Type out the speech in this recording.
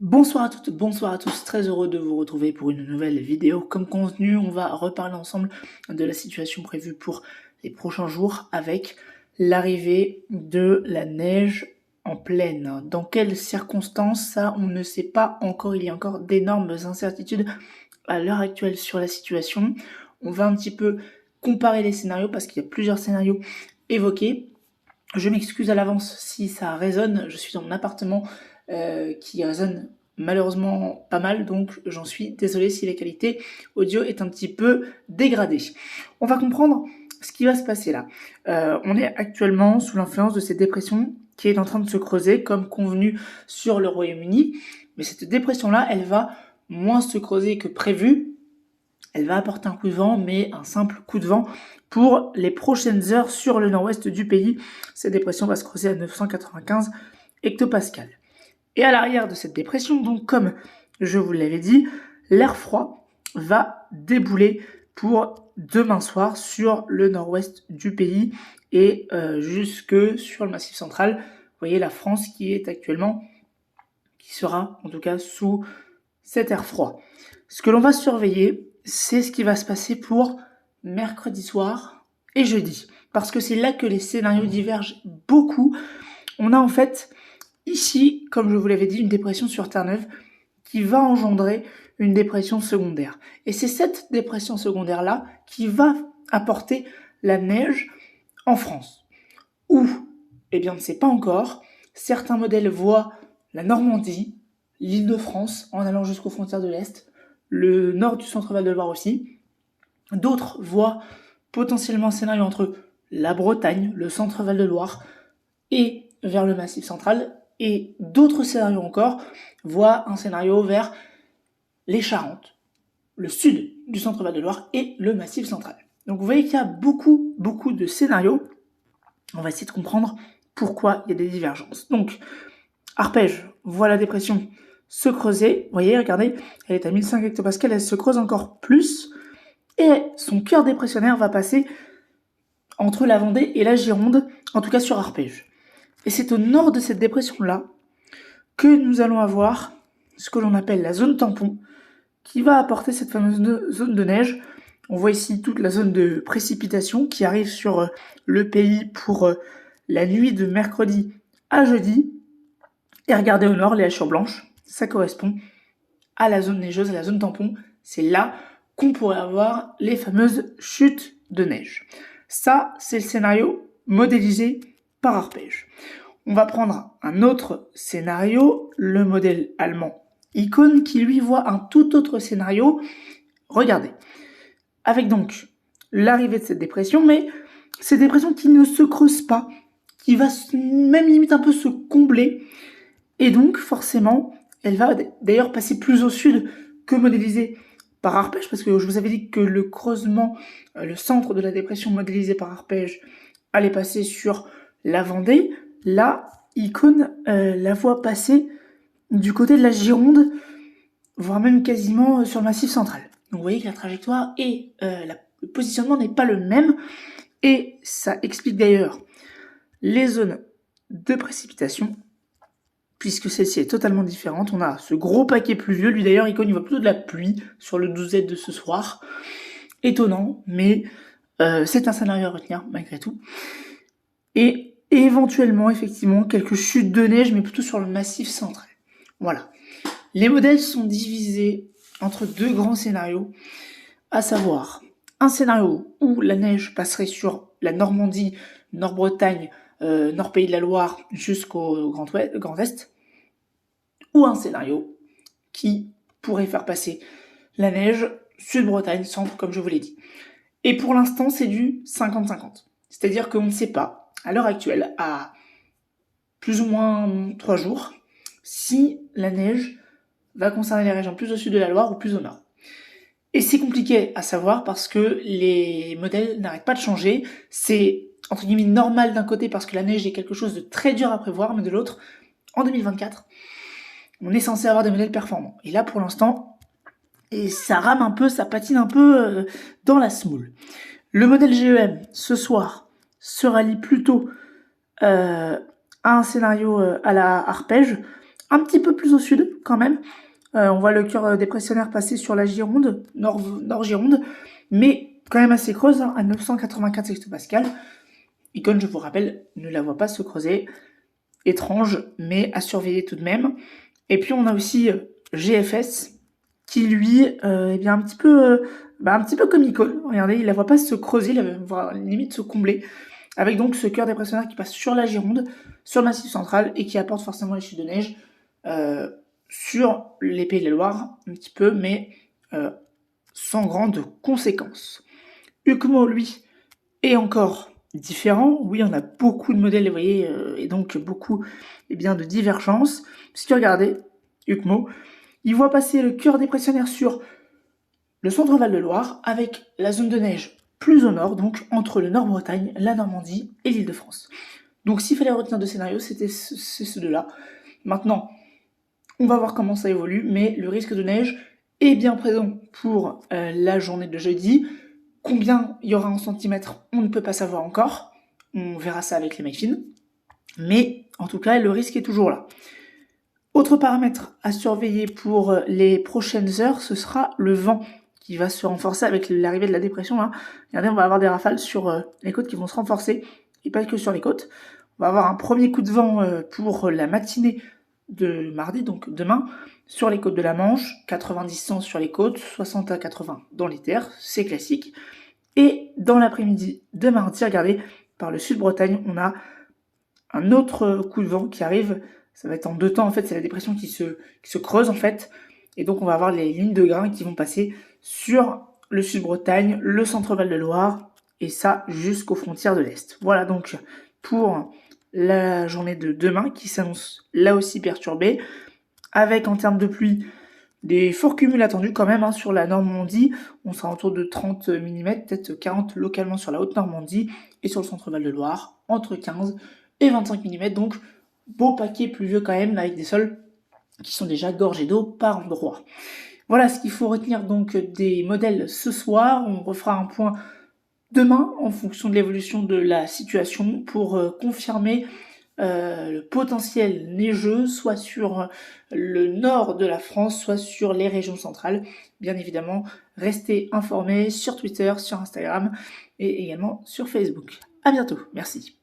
Bonsoir à toutes, bonsoir à tous, très heureux de vous retrouver pour une nouvelle vidéo. Comme convenu, on va reparler ensemble de la situation prévue pour les prochains jours avec l'arrivée de la neige en plaine. Dans quelles circonstances, ça on ne sait pas encore, il y a encore d'énormes incertitudes à l'heure actuelle sur la situation. On va un petit peu comparer les scénarios parce qu'il y a plusieurs scénarios évoqués. Je m'excuse à l'avance si ça résonne, je suis dans mon appartement qui résonne malheureusement pas mal, donc j'en suis désolé si la qualité audio est un petit peu dégradée. On va comprendre ce qui va se passer là. On est actuellement sous l'influence de cette dépression qui est en train de se creuser comme convenu sur le Royaume-Uni, mais cette dépression-là, elle va moins se creuser que prévu. Elle va apporter un coup de vent, mais un simple coup de vent pour les prochaines heures sur le nord-ouest du pays. Cette dépression va se creuser à 995 hectopascales. Et à l'arrière de cette dépression, donc comme je vous l'avais dit, l'air froid va débouler pour demain soir sur le nord-ouest du pays et jusque sur le Massif central. Vous voyez la France qui sera en tout cas sous cet air froid. Ce que l'on va surveiller, c'est ce qui va se passer pour mercredi soir et jeudi. Parce que c'est là que les scénarios divergent beaucoup. On a en fait ici, comme je vous l'avais dit, une dépression sur Terre-Neuve qui va engendrer une dépression secondaire. Et c'est cette dépression secondaire-là qui va apporter la neige en France. Où? Eh bien, on ne sait pas encore. Certains modèles voient la Normandie, l'Île-de-France, en allant jusqu'aux frontières de l'Est, le nord du centre Val-de-Loire aussi. D'autres voient potentiellement un scénario entre la Bretagne, le centre Val-de-Loire, et vers le Massif central. Et d'autres scénarios encore voient un scénario vers les Charentes, le sud du centre Val-de-Loire et le Massif central. Donc vous voyez qu'il y a beaucoup de scénarios. On va essayer de comprendre pourquoi il y a des divergences. Donc, arpège, voit la dépression se creuser. Vous voyez, regardez, elle est à 1005 hectopascales, elle se creuse encore plus. Et son cœur dépressionnaire va passer entre la Vendée et la Gironde, en tout cas sur arpège. Et c'est au nord de cette dépression-là que nous allons avoir ce que l'on appelle la zone tampon, qui va apporter cette fameuse zone de neige. On voit ici toute la zone de précipitation qui arrive sur le pays pour la nuit de mercredi à jeudi. Et regardez au nord, les hachures blanches, ça correspond à la zone neigeuse, à la zone tampon. C'est là qu'on pourrait avoir les fameuses chutes de neige. Ça, c'est le scénario modélisé par arpège. On va prendre un autre scénario, le modèle allemand Icon, qui lui voit un tout autre scénario. Regardez, avec donc l'arrivée de cette dépression, mais cette dépression qui ne se creuse pas, qui va même limite un peu se combler, et donc forcément, elle va d'ailleurs passer plus au sud que modélisée par arpège, parce que je vous avais dit que le creusement, le centre de la dépression modélisée par arpège, allait passer sur la Vendée. Là, Icon la voit passer du côté de la Gironde, voire même quasiment sur le Massif central. Donc vous voyez que la trajectoire et le positionnement n'est pas le même, et ça explique d'ailleurs les zones de précipitation, puisque celle-ci est totalement différente. On a ce gros paquet pluvieux, lui d'ailleurs Icon il voit plutôt de la pluie sur le 12Z de ce soir. Étonnant, mais c'est un scénario à retenir malgré tout. Et éventuellement, effectivement, quelques chutes de neige, mais plutôt sur le Massif central. Voilà. Les modèles sont divisés entre deux grands scénarios, à savoir un scénario où la neige passerait sur la Normandie, Nord-Bretagne, Nord-Pays de la Loire jusqu'au Grand Est, ou un scénario qui pourrait faire passer la neige Sud-Bretagne, centre, comme je vous l'ai dit. Et pour l'instant, c'est du 50-50. C'est-à-dire qu'on ne sait pas, à l'heure actuelle, à plus ou moins 3 jours, si la neige va concerner les régions plus au sud de la Loire ou plus au nord. Et c'est compliqué à savoir parce que les modèles n'arrêtent pas de changer. C'est entre guillemets normal d'un côté parce que la neige est quelque chose de très dur à prévoir, mais de l'autre, en 2024, on est censé avoir des modèles performants. Et là, pour l'instant, et ça rame un peu, ça patine un peu dans la semoule. Le modèle GEM, ce soir, se rallie plutôt à un scénario à la arpège, un petit peu plus au sud quand même. On voit le cœur dépressionnaire passer sur la Gironde, nord-Gironde, mais quand même assez creuse, hein, à 984 hectopascales. Icône, je vous rappelle, ne la voit pas se creuser. Étrange, mais à surveiller tout de même. Et puis on a aussi GFS, qui lui est bien un petit peu comme Icône. Regardez, il la voit pas se creuser, il va voir limite se combler, avec donc ce cœur dépressionnaire qui passe sur la Gironde, sur le Massif central, et qui apporte forcément les chutes de neige sur les Pays de la Loire, un petit peu, mais sans grande conséquence. Ucmo, lui, est encore différent. Oui, on a beaucoup de modèles, vous voyez, et donc beaucoup de divergences. Puisque regardez, Ucmo, il voit passer le cœur dépressionnaire sur le centre Val-de-Loire, avec la zone de neige plus au nord, donc entre le Nord-Bretagne, la Normandie et l'Île-de-France. Donc s'il fallait retenir deux scénarios, c'est ces deux-là. Maintenant, on va voir comment ça évolue, mais le risque de neige est bien présent pour la journée de jeudi. Combien il y aura en centimètres, on ne peut pas savoir encore. On verra ça avec les Mayfin. Mais en tout cas, le risque est toujours là. Autre paramètre à surveiller pour les prochaines heures, ce sera le vent qui va se renforcer avec l'arrivée de la dépression. Là. Regardez, on va avoir des rafales sur les côtes qui vont se renforcer, et pas que sur les côtes. On va avoir un premier coup de vent pour la matinée de mardi, donc demain, sur les côtes de la Manche, 90-100 sur les côtes, 60 à 80 dans les terres, c'est classique. Et dans l'après-midi de mardi, regardez, par le sud-Bretagne, on a un autre coup de vent qui arrive. Ça va être en deux temps, en fait, c'est la dépression qui se creuse, en fait. Et donc, on va avoir les lignes de grains qui vont passer sur le sud-Bretagne, le centre-Val de Loire, et ça jusqu'aux frontières de l'Est. Voilà donc pour la journée de demain qui s'annonce là aussi perturbée, avec en termes de pluie des forts cumuls attendus quand même sur la Normandie. On sera autour de 30 mm, peut-être 40 localement sur la Haute-Normandie, et sur le centre-Val de Loire, entre 15 et 25 mm, donc beau paquet pluvieux quand même, avec des sols qui sont déjà gorgés d'eau par endroits. Voilà ce qu'il faut retenir donc des modèles ce soir. On refera un point demain en fonction de l'évolution de la situation pour confirmer le potentiel neigeux, soit sur le nord de la France, soit sur les régions centrales. Bien évidemment, restez informés sur Twitter, sur Instagram et également sur Facebook. À bientôt, merci.